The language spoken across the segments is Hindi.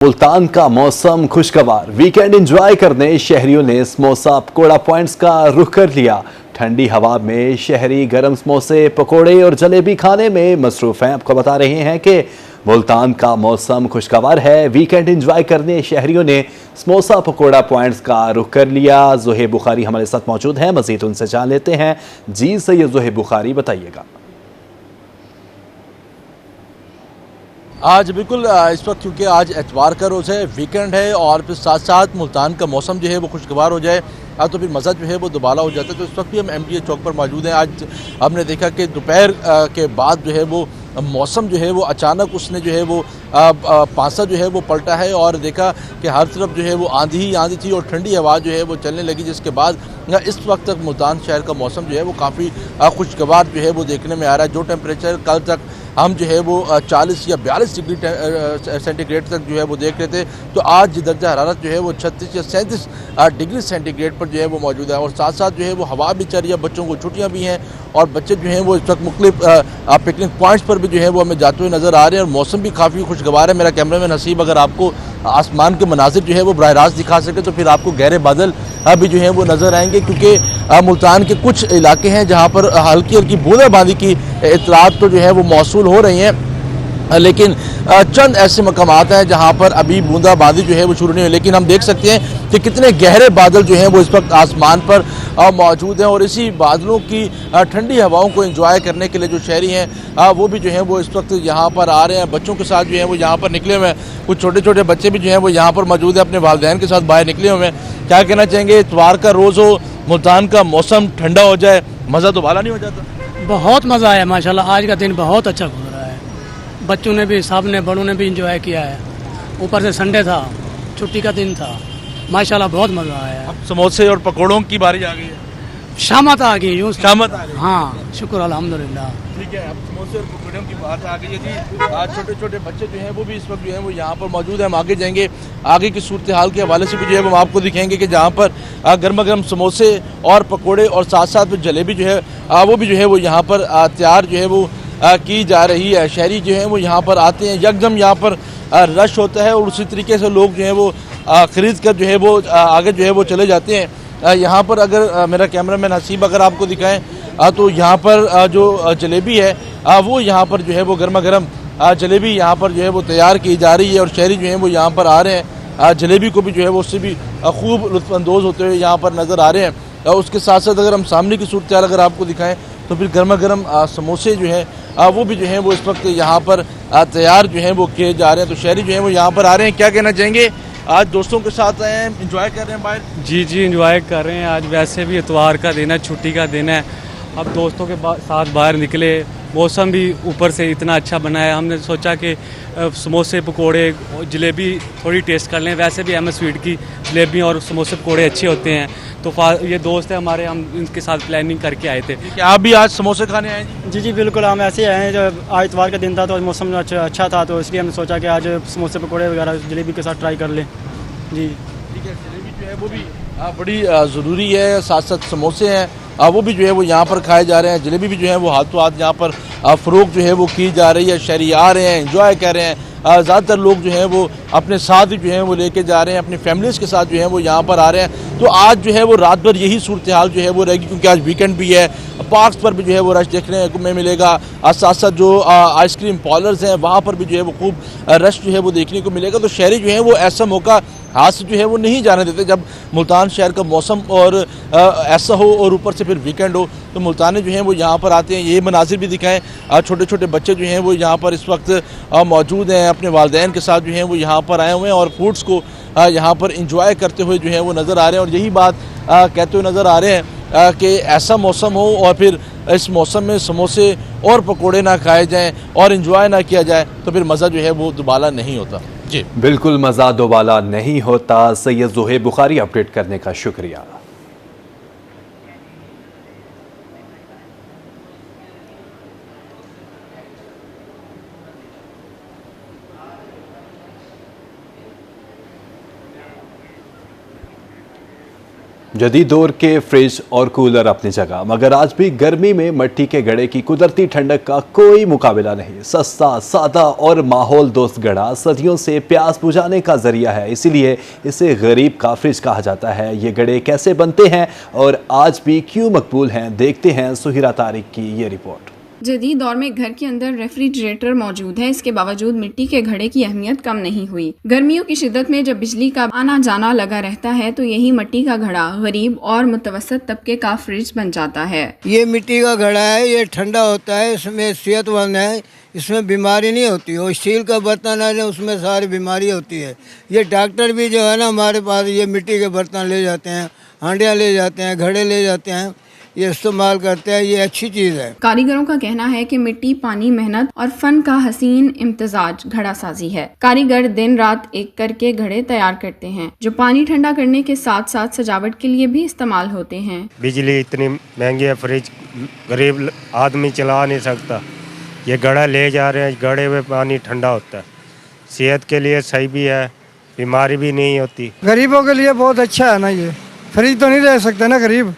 मुल्तान का मौसम खुशगवार, वीकेंड एंजॉय करने शहरियों ने समोसा पकोड़ा पॉइंट्स का रुख कर लिया। ठंडी हवा में शहरी गर्म समोसे पकोड़े और जलेबी खाने में मसरूफ हैं। आपको बता रहे हैं कि मुल्तान का मौसम खुशगवार है, वीकेंड एंजॉय करने शहरियों ने समोसा पकोड़ा पॉइंट्स का रुख कर लिया। ज़ोहेब बुखारी हमारे साथ मौजूद हैं, मज़ीद उनसे जान लेते हैं। जी सैयद ज़ोहेब बुखारी, बताइएगा। आज बिल्कुल इस वक्त क्योंकि आज एतवार का रोज़ है, वीकेंड है और फिर साथ साथ मुल्तान का मौसम जो है वो खुशगवार हो जाए तो फिर मज़ा जो है वो दुबाला हो जाता है। तो इस वक्त भी हम MDA चौक पर मौजूद हैं। आज हमने देखा कि दोपहर के बाद जो है वो मौसम जो है वो अचानक उसने जो है वो पासा जो है वो पलटा है और देखा कि हर तरफ जो है वो आंधी ही आंधी थी और ठंडी हवा जो है वो चलने लगी, जिसके बाद इस वक्त तक मुल्तान शहर का मौसम जो है वो काफ़ी खुशगवार जो है वो देखने में आ रहा है। जो टेम्परेचर कल तक हम जो है वो 40 या 42 डिग्री सेंटीग्रेड तक जो है वो देख रहे थे, तो आज दर्जा हरारत जो है वो 36 या 37 डिग्री सेंटीग्रेड पर जो है वो मौजूद है। और साथ साथ जो है वो हवा भी चल रही है, बच्चों को छुट्टियां भी हैं और बच्चे जो हैं वो इस वक्त मुख्तलिफ पिकनिक पॉइंट्स पर भी जो है वो हमें जाते हुए नज़र आ रहे हैं और मौसम भी काफ़ी खुशगवार है। मेरा कैमरामैन हसीब अगर आपको आसमान के मनाजिर जो है वो बराह रास्त दिखा सके तो फिर आपको गहरे बादल भी जो है वो नज़र आएंगे, क्योंकि मुल्तान के कुछ इलाके हैं जहाँ पर हल्की हल्की बूंदाबांदी की इतलात तो जो है वो मौसूल हो रही हैं, लेकिन चंद ऐसे मकामात हैं जहाँ पर अभी बूंदाबांदी जो है वो शुरू नहीं हुई। लेकिन हम देख सकते हैं कि कितने गहरे बादल जो हैं वो इस वक्त आसमान पर मौजूद हैं और इसी बादलों की ठंडी हवाओं को एंजॉय करने के लिए जो शहरी हैं वो भी जो हैं वो इस वक्त यहाँ पर आ रहे हैं। बच्चों के साथ जो है वो यहाँ पर निकले हुए हैं, कुछ छोटे छोटे बच्चे भी जो हैं वो यहाँ पर मौजूद हैं, अपने वालिदैन के साथ बाहर निकले हुए हैं। क्या कहना चाहेंगे, इतवार का रोज़ हो, मुल्तान का मौसम ठंडा हो जाए, मज़ा तो भाला नहीं हो जाता? बहुत मज़ा आया माशाल्लाह, आज का दिन बहुत अच्छा गुजरा है। बच्चों ने भी, सब ने, बड़ों ने भी इंजॉय किया है। ऊपर से संडे था, छुट्टी का दिन था, माशाल्लाह बहुत मज़ा आया है। अब समोसे और पकौड़ों की बारी आ गई है। शामत आ गई, यूँ शामत आ गई। हाँ, शुक्र अल्हम्दुलिल्लाह। ठीक है, अब समोसे और पकौड़ों की बात आ गई है जी। आज छोटे छोटे बच्चे जो हैं वो भी इस वक्त जो हैं वो यहाँ पर मौजूद हैं। हम आगे जाएंगे, आगे की सूरत हाल के हवाले से भी जो है हम आपको दिखाएंगे कि जहाँ पर गर्मा गर्म समोसे और पकौड़े और साथ साथ जलेबी जो है वो भी जो है वो यहाँ पर तैयार जो है वो की जा रही है। शहरी जो है वो यहाँ पर आते हैं, यकदम यहाँ पर रश होता है और उसी तरीके से लोग जो है वो ख़रीद कर जो है वो आगे जो है वो चले जाते हैं। यहाँ पर अगर मेरा कैमरामैन हसीब अगर आपको दिखाएं तो यहाँ पर जो जलेबी है वो यहाँ पर जो है वो गर्मा गर्म जलेबी यहाँ पर जो है वो तैयार की जा रही है और शहरी जो हैं वो यहाँ पर आ रहे हैं, जलेबी को भी जो है वो उससे भी खूब लुत्फ़अंदोज़ होते हुए यहाँ पर नज़र आ रहे हैं। उसके साथ साथ अगर हम सामने की सूरत हाल अगर आपको दिखाएं तो फिर गर्मा गर्म समोसे जो हैं वो भी जो हैं वो इस वक्त यहाँ पर तैयार जो हैं वो किए जा रहे हैं। तो शहरी जो हैं वो यहाँ पर आ रहे हैं। क्या कहना चाहेंगे, आज दोस्तों के साथ आए हैं, इंजॉय कर रहे हैं बाहर? जी इंजॉय कर रहे हैं। आज वैसे भी इतवार का दिन है, छुट्टी का दिन है। अब दोस्तों के साथ बाहर निकले, मौसम भी ऊपर से इतना अच्छा बना है, हमने सोचा कि समोसे पकोड़े जलेबी थोड़ी टेस्ट कर लें। वैसे भी MS स्वीट की जलेबी और समोसे पकोड़े अच्छे होते हैं, तो ये दोस्त है हमारे, हम इनके साथ प्लानिंग करके आए थे। क्या आप भी आज समोसे खाने आए? जी बिल्कुल, हम ऐसे ही आए हैं। जब आज इतवार का दिन था तो मौसम अच्छा था, तो इसलिए हमने सोचा कि आज समोसे पकोड़े वगैरह जलेबी के साथ ट्राई कर लें। जी ठीक है, जलेबी जो है वो भी बड़ी ज़रूरी है, साथ साथ समोसे हैं वो भी जो है वो यहाँ पर खाए जा रहे हैं। जलेबी भी जो है वो हाथों हाथ यहाँ पर फ़रोख्त जो है वो की जा रही है। शहरी आ रहे हैं, एंजॉय कर रहे हैं। ज़्यादातर लोग जो हैं वो अपने साथ जो हैं वो लेके जा रहे हैं, अपनी फैमिलीज़ के साथ जो हैं वो यहाँ पर आ रहे हैं। तो आज जो है वो रात भर यही सूरत हाल जो है वो रहेगी, क्योंकि आज वीकेंड भी है। पार्क्स पर भी जो है वो रश देखने को मिलेगा। साथ साथ जो आइसक्रीम पार्लर्स हैं वहाँ पर भी जो है वो खूब रश जो है वो देखने को मिलेगा। तो शहरी जो है वो ऐसा मौका हाथ से जो है वो नहीं जाने देते जब मुल्तान शहर का मौसम और ऐसा हो और ऊपर से फिर वीकेंड हो, तो मुल्तानी जो हैं वो यहाँ पर आते हैं। ये मनाजिर भी दिखाएं, छोटे छोटे बच्चे जो हैं वो यहाँ पर इस वक्त मौजूद हैं, अपने वालिदैन के साथ जो हैं वो यहाँ पर आए हुए हैं और फूड्स को यहाँ पर इंजॉय करते हुए जो है वो नज़र आ रहे हैं। और यही बात कहते हुए नज़र आ रहे हैं कि ऐसा मौसम हो और फिर इस मौसम में समोसे और पकोड़े ना खाए जाएँ और इंजॉय ना किया जाए तो फिर मज़ा जो है वो दुबाला नहीं होता। जी बिल्कुल, मज़ा दोबाला नहीं होता। सैयद ज़ोहेब बुखारी अपडेट करने का शुक्रिया। जदीद दौर के फ्रिज और कूलर अपनी जगह, मगर आज भी गर्मी में मिट्टी के घड़े की कुदरती ठंडक का कोई मुकाबला नहीं। सस्ता, सादा और माहौल दोस्त घड़ा सदियों से प्यास बुझाने का जरिया है, इसीलिए इसे गरीब का फ्रिज कहा जाता है। ये घड़े कैसे बनते हैं और आज भी क्यों मकबूल हैं, देखते हैं सुहिरा तारिक की ये रिपोर्ट। जदीद दौर में घर के अंदर रेफ्रिजरेटर मौजूद है, इसके बावजूद मिट्टी के घड़े की अहमियत कम नहीं हुई। गर्मियों की शिद्दत में जब बिजली का आना जाना लगा रहता है तो यही मिट्टी का घड़ा गरीब और मुतवसत तबके का फ्रिज बन जाता है। ये मिट्टी का घड़ा है, ये ठंडा होता है, इसमें सेहतमंद है, इसमें बीमारी नहीं होती। और स्टील का बर्तन है, उसमें सारी बीमारी होती है। ये डॉक्टर भी जो है ना हमारे पास ये मिट्टी के बर्तन ले जाते हैं, हांडियाँ ले जाते हैं, घड़े ले जाते हैं, ये इस्तेमाल करते हैं। ये अच्छी चीज़ है। कारीगरों का कहना है कि मिट्टी, पानी, मेहनत और फन का हसीन इम्तजाज घड़ा साजी है। कारीगर दिन रात एक करके घड़े तैयार करते हैं जो पानी ठंडा करने के साथ साथ सजावट के लिए भी इस्तेमाल होते हैं। बिजली इतनी महंगी है, फ्रिज गरीब आदमी चला नहीं सकता। ये घड़ा ले जा रहे हैं, घड़े में पानी ठंडा होता है, सेहत के लिए सही भी है, बीमारी भी नहीं होती। गरीबों के लिए बहुत अच्छा है ना। ये फ्रिज तो नहीं ले सकते ना गरीब,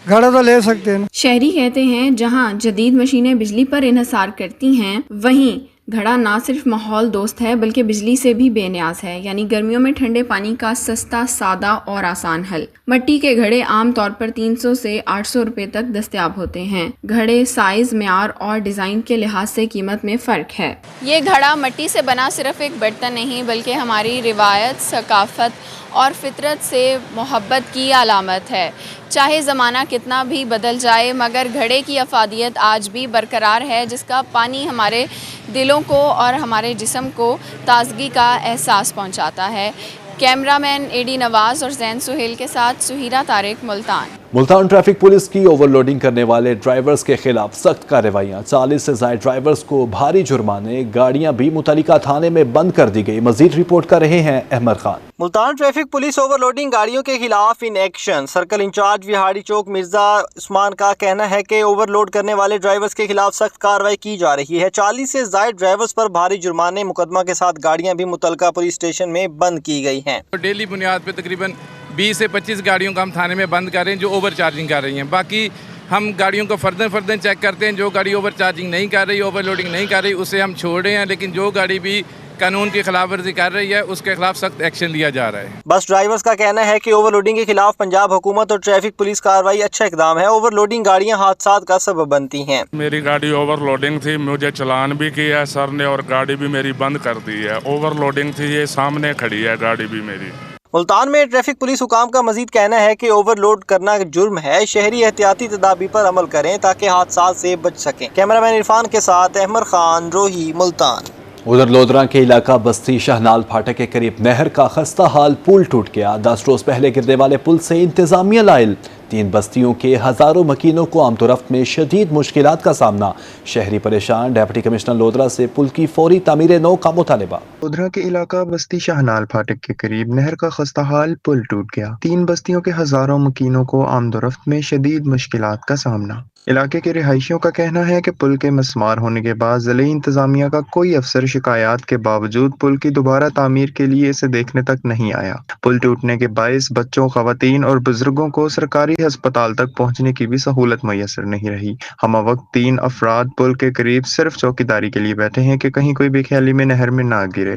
घड़ा तो ले सकते हैं। शहरी कहते हैं जहां जदीद मशीनें बिजली पर इन्हसार करती हैं, वहीं घड़ा ना सिर्फ माहौल दोस्त है बल्कि बिजली से भी बेनियाज है, यानी गर्मियों में ठंडे पानी का सस्ता, सादा और आसान हल। मिट्टी के घड़े आम तौर पर 300 से 800 रुपए तक दस्तयाब होते हैं। घड़े साइज, म्यार और डिजाइन के लिहाज से कीमत में फर्क है। ये घड़ा मिट्टी से बना सिर्फ एक बर्तन नहीं बल्कि हमारी रिवायत, सकाफत और फितरत से मोहब्बत की अलामत है। चाहे ज़माना कितना भी बदल जाए मगर घड़े की अफादियत आज भी बरकरार है, जिसका पानी हमारे दिलों को और हमारे जिस्म को ताजगी का एहसास पहुंचाता है। कैमरामैन एडी नवाज और जैन सुहेल के साथ सुहिरा तारिक, मुल्तान। ट्रैफिक पुलिस की ओवरलोडिंग करने वाले ड्राइवर्स के खिलाफ सख्त कार्रवाइयाँ। 40 से ज्यादा ड्राइवर्स को भारी जुर्माने, गाड़ियाँ भी मुतल्लिका थाने में बंद कर दी गई। मजीद रिपोर्ट कर रहे हैं Ahmad Khan. Multan traffic police overloading गाड़ियों के खिलाफ in action. Circle incharge Vihari Chowk Mirza Usman का कहना है कि ओवरलोड करने वाले ड्राइवर्स के खिलाफ सख्त कार्रवाई की जा रही है। 40 से ज्यादा ड्राइवर्स पर भारी जुर्माने, मुकदमा के साथ गाड़ियाँ भी मुतल्लिका पुलिस स्टेशन में बंद की गई हैं। डेली बुनियाद पे तकरीबन 20 से 25 गाड़ियों का हम थाने में बंद कर रहे हैं जो ओवर चार्जिंग कर रही हैं। बाकी हम गाड़ियों को फर्दन चेक करते हैं। जो गाड़ी ओवर चार्जिंग नहीं कर रही, ओवरलोडिंग नहीं कर रही, उसे हम छोड़ रहे हैं। लेकिन जो गाड़ी भी कानून की खिलाफ वर्जी कर रही है उसके खिलाफ सख्त एक्शन लिया जा रहा है। बस ड्राइवर्स का कहना है कि ओवरलोडिंग के खिलाफ पंजाब हुकूमत और ट्रैफिक पुलिस कार्रवाई अच्छा इकदाम है। ओवरलोडिंग गाड़ियां हादसात का सबब बनती हैं। मेरी गाड़ी ओवरलोडिंग थी, मुझे चलान भी किया है सर ने और गाड़ी भी मेरी बंद कर दी है। ओवरलोडिंग थी, ये सामने खड़ी है गाड़ी भी मेरी। मुल्तान में ट्रैफिक पुलिस हुकाम का मजीद कहना है कि ओवरलोड करना जुर्म है। शहरी एहतियाती तदाबीर पर अमल करें ताकि हादसा से बच सकें। कैमरामैन इरफान के साथ अहमद खान, रोही, मुल्तान। उधर लोधरा के इलाका बस्ती शहनाल फाटक के करीब नहर का खस्ता हाल पुल टूट गया। 10 रोज पहले गिरने वाले पुल से इंतजामिया लाइल। 3 बस्तियों के हजारों मकीनों को आमदोरफ्त में शदीद मुश्किलात का सामना। शहरी परेशान। डिप्टी कमिश्नर लोधरा से पुल की फौरी तामीर नौ का मुतालिबा। लोधरा के इलाका बस्ती शहनाल फाटक के करीब नहर का खस्ता हाल पुल टूट गया। 3 बस्तियों के हजारों मकीनों को आमदोरफ्त में शदीद मुश्किलात का सामना। इलाके के रिहायशियों का कहना है कि पुल के मस्मार होने के बाद ज़िले इंतजामिया का कोई अफसर शिकायत के बावजूद पुल की दोबारा तामीर के लिए इसे देखने तक नहीं आया। पुल टूटने के बायस बच्चों, खवातीन और बुजुर्गों को सरकारी अस्पताल तक पहुंचने की भी सहूलत मैसर नहीं रही। हम वक्त 3 अफराद पुल के करीब सिर्फ चौकीदारी के लिए बैठे हैं कि कहीं कोई बेख्याली में नहर में ना गिरे।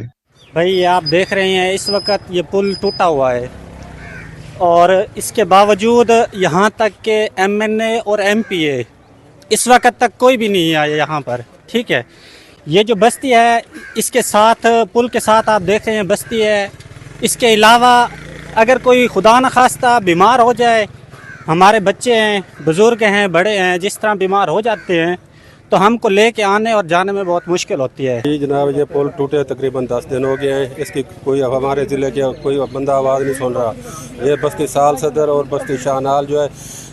भाई आप देख रहे हैं इस वक्त ये पुल टूटा हुआ है और इसके बावजूद यहाँ तक के MNA और MPA इस वक्त तक कोई भी नहीं आया यहाँ पर। ठीक है, ये जो बस्ती है इसके साथ, पुल के साथ आप देख रहे हैं बस्ती है। इसके अलावा अगर कोई खुदा न खास्ता बीमार हो जाए, हमारे बच्चे हैं, बुज़ुर्ग हैं, बड़े हैं, जिस तरह बीमार हो जाते हैं तो हमको लेके आने और जाने में बहुत मुश्किल होती है। जी जनाब, ये पुल टूटे तकरीबन 10 दिन हो गए हैं। इसकी कोई हमारे ज़िले के कोई बंदा आवाज़ नहीं सुन रहा। ये बस्ती साल सदर और बस्ती शाहनाल जो है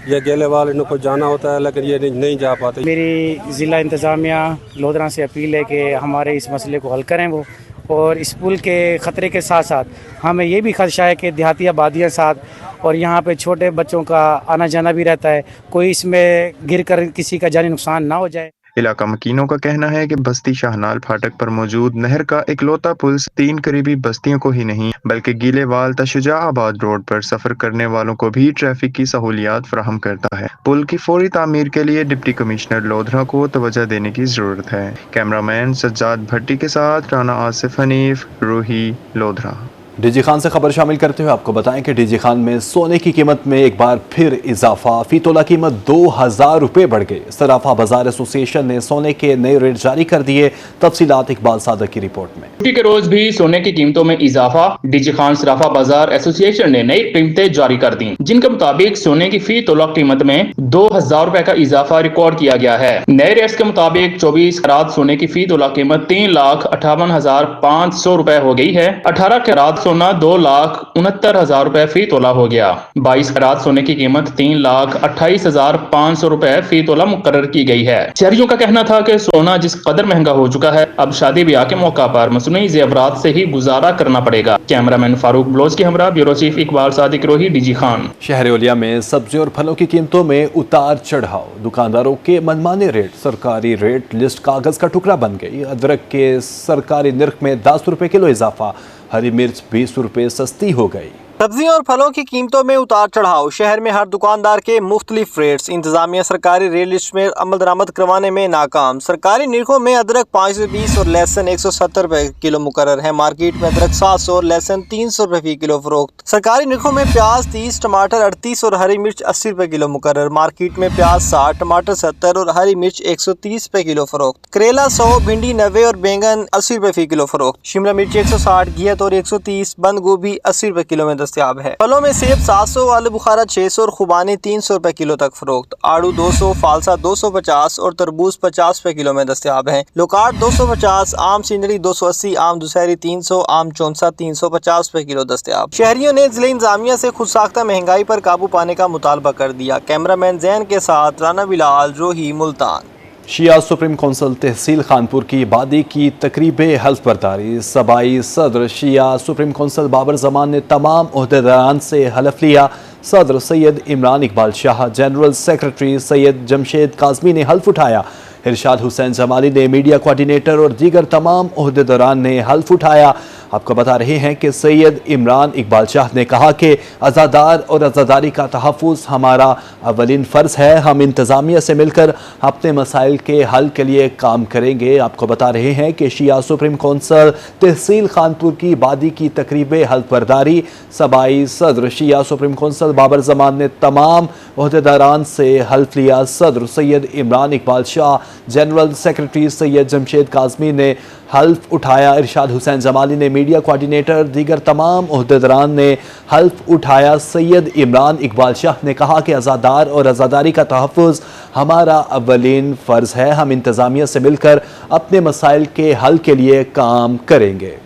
ये गेलेवाल इनको जाना होता है लेकिन ये नहीं जा पाते। मेरी ज़िला इंतज़ामिया लोधरा से अपील है कि हमारे इस मसले को हल करें वो, और इस पुल के ख़तरे के साथ साथ हमें ये भी खदशा है कि देहाती आबादियाँ साथ और यहाँ पे छोटे बच्चों का आना जाना भी रहता है, कोई इसमें गिर कर किसी का जानी नुकसान ना हो जाए। इलाका मकीनों का कहना है कि बस्ती शाहनाल फाटक पर मौजूद नहर का इकलौता पुल 3 करीबी बस्तियों को ही नहीं बल्कि गीलेवाल तशुजाआबाद रोड पर सफर करने वालों को भी ट्रैफिक की सहूलियात फराहम करता है। पुल की फौरी तामीर के लिए डिप्टी कमिश्नर लोधरा को तवज्जो देने की जरूरत है। कैमरामैन सज्जाद भट्टी के साथ राना आसिफ हनीफ, रूही, लोधरा। डीजी खान से खबर शामिल करते हुए आपको बताएं कि डीजी खान में सोने की कीमत में एक बार फिर इजाफा, फी तोला कीमत 2000 रुपये बढ़ गई। सराफा बाजार एसोसिएशन ने सोने के नए रेट जारी कर दिए। तफसीलात इकबाल सादक की रिपोर्ट में। छुट्टी के रोज भी सोने की कीमतों में इजाफा। डीजी खान सराफा बाजार एसोसिएशन ने नई कीमतें जारी कर दी, जिनके मुताबिक सोने की फी तोला कीमत में 2000 रुपए का इजाफा रिकॉर्ड किया गया है। नए रेट्स के मुताबिक 24 कैरात सोने की फी तोला कीमत 3,58,500 रुपए हो गई है। 18 कैरात सोना 2,69,000 रुपए फी तोला हो गया। 22 कैरात सोने की कीमत 3,28,500 रुपए फी तोला मुकर्रर की गई है। शहरियों का कहना था कि सोना जिस कदर महंगा हो चुका है, अब शादी ब्याह के मौका पर मसनूई जेवरात से ही गुजारा करना पड़ेगा। कैमरामैन फारूक ब्लोच की हमरा, ब्यूरो चीफ इकबाल सादिक रोही, डीजी खान। शहर ओलिया में सब्जी और फलों की कीमतों में उतार चढ़ाव, दुकानदारों के मनमाने रेट, सरकारी रेट लिस्ट कागज का टुकड़ा बन गई। अदरक के सरकारी निर्ख में 10 रुपए किलो इजाफा, हरी मिर्च 20 रुपए सस्ती हो गई। सब्जियों और फलों की कीमतों में उतार चढ़ाव, शहर में हर दुकानदार के मुख्तलिफ रेट्स। इंतजामिया सरकारी रेट लिस्ट में अमल दरामद करवाने में नाकाम। सरकारी निरखों में अदरक 520 और लहसुन 170 रुपए किलो मुकर्रर है। मार्केट में अदरक 700 और लहसुन 300 रुपए फी किलो फरोख्त। सरकारी निरखों में प्याज 30, टमाटर 38 और हरी मिर्च 80 रुपए किलो मुकर्रर। मार्केट में प्याज 60, टमाटर 70 और हरी मिर्च 130 रुपए किलो फरोख्त। करेला 100, भिंडी 90 और बैंगन 80 रुपए फी किलो फरोख्त। शिमला मिर्च 160, घिया तोरी 130, बंद गोभी 80 रुपए किलो में दस्तयाब है। फलों में सेब 700, आलू बुखारा 600 और खुबानी 300 रुपए किलो तक फरोख्त। आड़ू 200, फालसा 250 और तरबूज 50 रुपए किलो में दस्तयाब है। लोकाट 250, आम सिंदड़ी 280, आम दुशहरी 300, आम चौंसा 350 रुपए किलो दस्तयाब। शहरियों ने जिले इंतजामिया से खुद साख्ता महंगाई पर काबू पाने का मुतालबा कर दिया। कैमरामैन जैन के साथ राना बिलाल, रोही, मुल्तान। शिया सुप्रीम कौंसिल तहसील खानपुर की बादी की तकरीब हल्फ बर्दारी। सबाई सदर शिया सुप्रीम कौंसिल बाबर जमान ने तमाम ओहदेदारान से हलफ लिया। सदर सैयद इमरान इकबाल शाह, जनरल सेक्रेटरी सैयद जमशेद काजमी ने हल्फ उठाया। इरशाद हुसैन जमाली ने मीडिया कोऑर्डिनेटर और दीगर तमाम ओहदेदारान ने हल्फ उठाया। आपको बता रहे हैं कि सैयद इमरान इकबाल शाह ने कहा कि आज़ादार और आज़ादारी का तहफ़्फ़ुज़ हमारा अवलिन फ़र्ज़ है। हम इंतज़ामिया से मिलकर अपने मसाइल के हल के लिए काम करेंगे। आपको बता रहे हैं कि शिया सुप्रीम कौंसिल तहसील खानपुर की बादी की तकरीब हल्फ बर्दारी। सबाई सदर शिया सुप्रीम कौंसिल बाबर जमान ने तमाम ओहदेदारान से हल्फ लिया। सदर सैयद इमरान इकबाल शाह, जनरल सेक्रेटरी सैयद जमशेद काजमी ने हल्फ उठाया। इरशाद हुसैन जमाली ने मीडिया कोऑर्डिनेटर, दीगर तमाम ओहदेदारान ने हल्फ उठाया। सैयद इमरान इकबाल शाह ने कहा कि आज़ादार और आज़ादारी का तहफ़्फ़ुज़ हमारा अवलिन फ़र्ज़ है। हम इंतज़ामिया से मिलकर अपने मसाइल के हल के लिए काम करेंगे।